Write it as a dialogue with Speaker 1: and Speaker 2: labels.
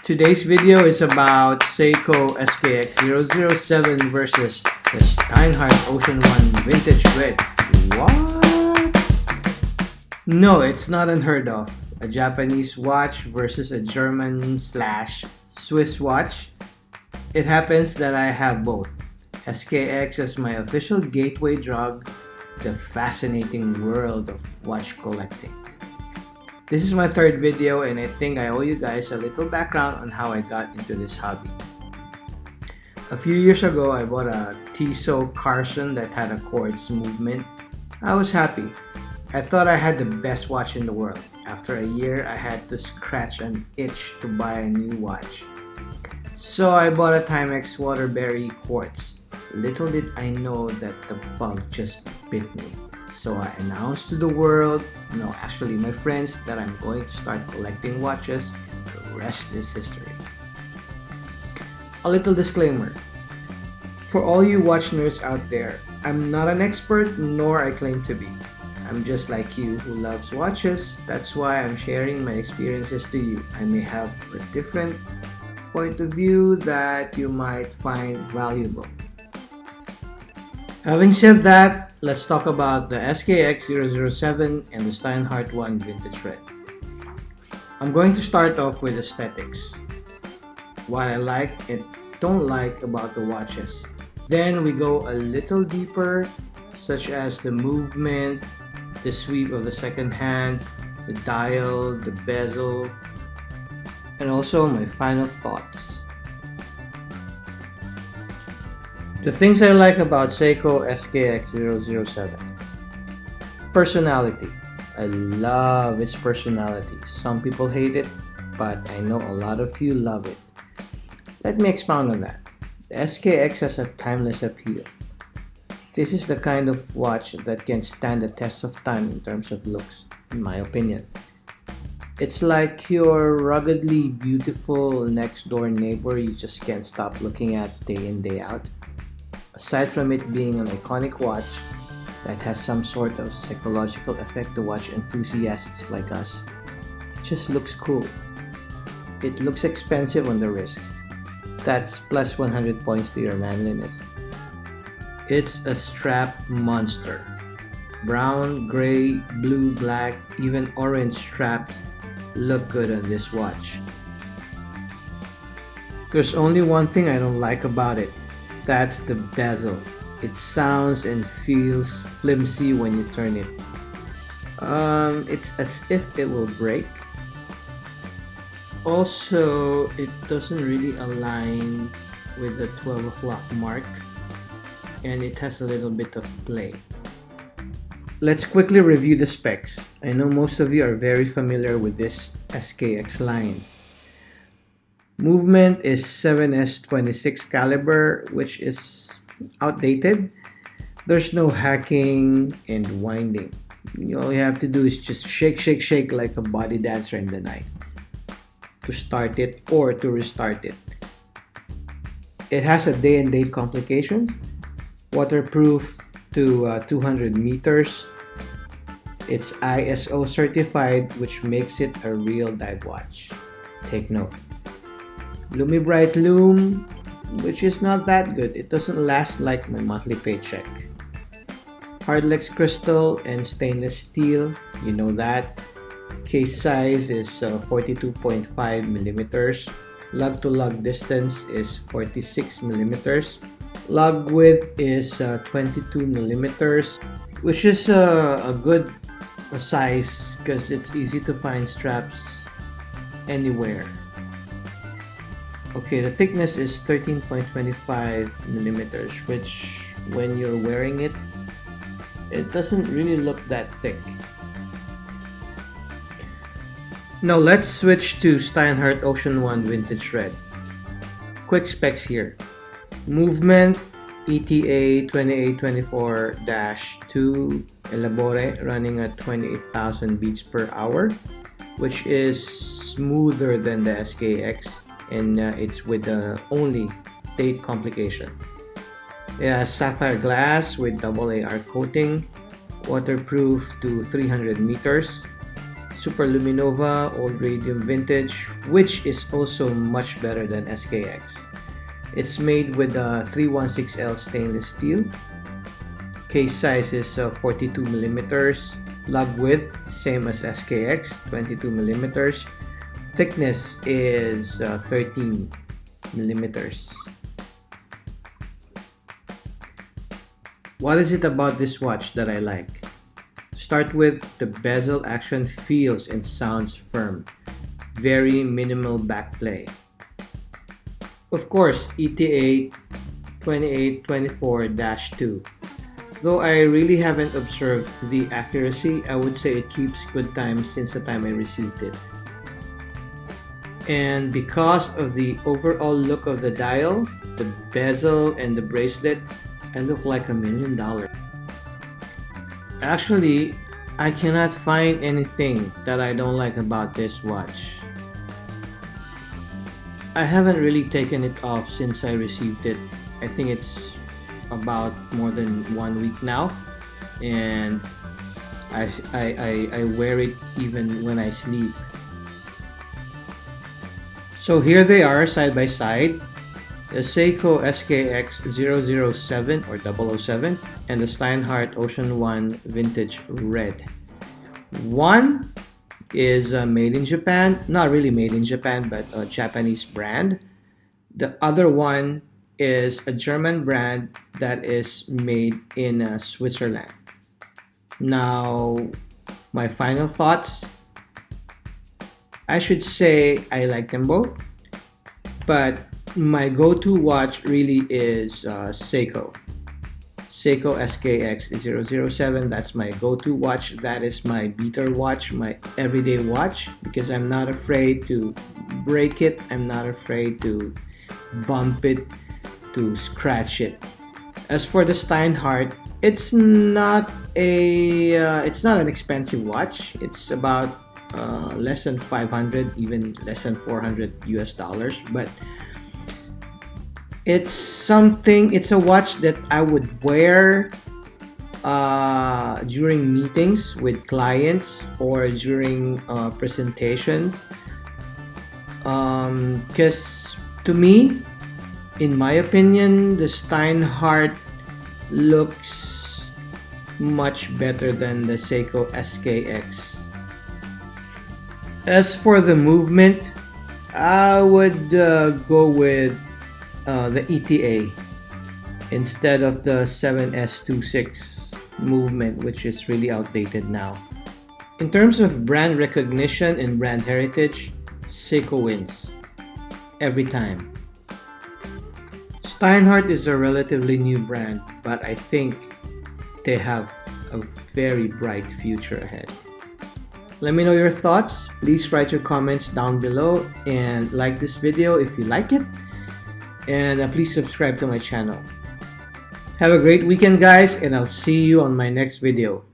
Speaker 1: Today's video is about Seiko SKX007 versus the Steinhart Ocean 1 Vintage Red. What? No, it's not unheard of. A Japanese watch versus a German/Swiss watch. It happens that I have both. SKX as my official gateway drug to the fascinating world of watch collecting. This is my third video and I think I owe you guys a little background on how I got into this hobby. A few years ago, I bought a Tissot Carson that had a quartz movement. I was happy. I thought I had the best watch in the world. After a year, I had to scratch an itch to buy a new watch. So I bought a Timex Waterbury quartz. Little did I know that the bug just bit me. So I announced to the world, actually my friends, that I'm going to start collecting watches. The rest is history. A little disclaimer. For all you watch nerds out there, I'm not an expert nor I claim to be. I'm just like you who loves watches. That's why I'm sharing my experiences to you. I may have a different point of view that you might find valuable. Having said that, let's talk about the SKX007 and the Steinhart 1 Vintage Red. I'm going to start off with aesthetics. What I like and don't like about the watches. Then we go a little deeper, such as the movement, the sweep of the second hand, the dial, the bezel, and also my final thoughts. The things I like about Seiko SKX007. Personality. I love its personality. Some people hate it, but I know a lot of you love it. Let me expound on that. The SKX has a timeless appeal. This is the kind of watch that can stand the test of time in terms of looks, in my opinion. It's like your ruggedly beautiful next door neighbor you just can't stop looking at day in day out. Aside from it being an iconic watch that has some sort of psychological effect to watch enthusiasts like us, it just looks cool. It looks expensive on the wrist. That's plus 100 points to your manliness. It's a strap monster. Brown, gray, blue, black, even orange straps look good on this watch. There's only one thing I don't like about it. That's the bezel. It sounds and feels flimsy when you turn it. It's as if it will break. Also, it doesn't really align with the 12 o'clock mark, and it has a little bit of play. Let's quickly review the specs. I know most of you are very familiar with this SKX line. Movement is 7S26 caliber, which is outdated. There's no hacking and winding. All you have to do is just shake like a body dancer in the night to start it or to restart it. It has a day and date complications, waterproof to 200 meters. It's ISO certified, which makes it a real dive watch. Take note. Lumi Bright Lume, which is not that good. It doesn't last like my monthly paycheck. Hardlex crystal and stainless steel, you know that. Case size is 42.5 millimeters. Lug to lug distance is 46 millimeters. Lug width is 22 millimeters, which is a good size because it's easy to find straps anywhere. Okay, the thickness is 13.25 millimeters, which when you're wearing it, it doesn't really look that thick. Now let's switch to Steinhart Ocean 1 Vintage Red. Quick specs here. Movement ETA 2824-2 Elabore running at 28,000 beats per hour, which is smoother than the SKX. And it's with the only date complication. It has sapphire glass with AA coating, waterproof to 300 meters, Super Luminova Old Radium Vintage, which is also much better than SKX. It's made with a 316L stainless steel. Case size is 42 millimeters. Lug width, same as SKX, 22 millimeters. Thickness is 13 millimeters. What is it about this watch that I like? To start with, the bezel action feels and sounds firm. Very minimal backplay. Of course, ETA 2824-2. Though I really haven't observed the accuracy, I would say it keeps good time since the time I received it. And because of the overall look of the dial, the bezel and the bracelet, I look like $1 million. Actually, I cannot find anything that I don't like about this watch. I haven't really taken it off since I received it. I think it's about more than 1 week now, and I wear it even when I sleep. So here they are side by side, the Seiko SKX007 or 007 and the Steinhart Ocean One Vintage Red. One is made in Japan, not really made in Japan, but a Japanese brand. The other one is a German brand that is made in Switzerland. Now, my final thoughts. I should say I like them both, but my go-to watch really is Seiko SKX007. That's my go-to watch. That is my beater watch, my everyday watch, because I'm not afraid to break it. I'm not afraid to bump it, to scratch it. As for the Steinhart, it's not an expensive watch. It's about less than 500, even less than 400 US dollars, but it's a watch that I would wear during meetings with clients or during presentations, because to me, in my opinion, the Steinhart looks much better than the Seiko SKX. As for the movement, I would go with the ETA instead of the 7S26 movement, which is really outdated now. In terms of brand recognition and brand heritage, Seiko wins every time. Steinhart is a relatively new brand, but I think they have a very bright future ahead. Let me know your thoughts. Please write your comments down below and like this video if you like it. And please subscribe to my channel. Have a great weekend, guys, and I'll see you on my next video.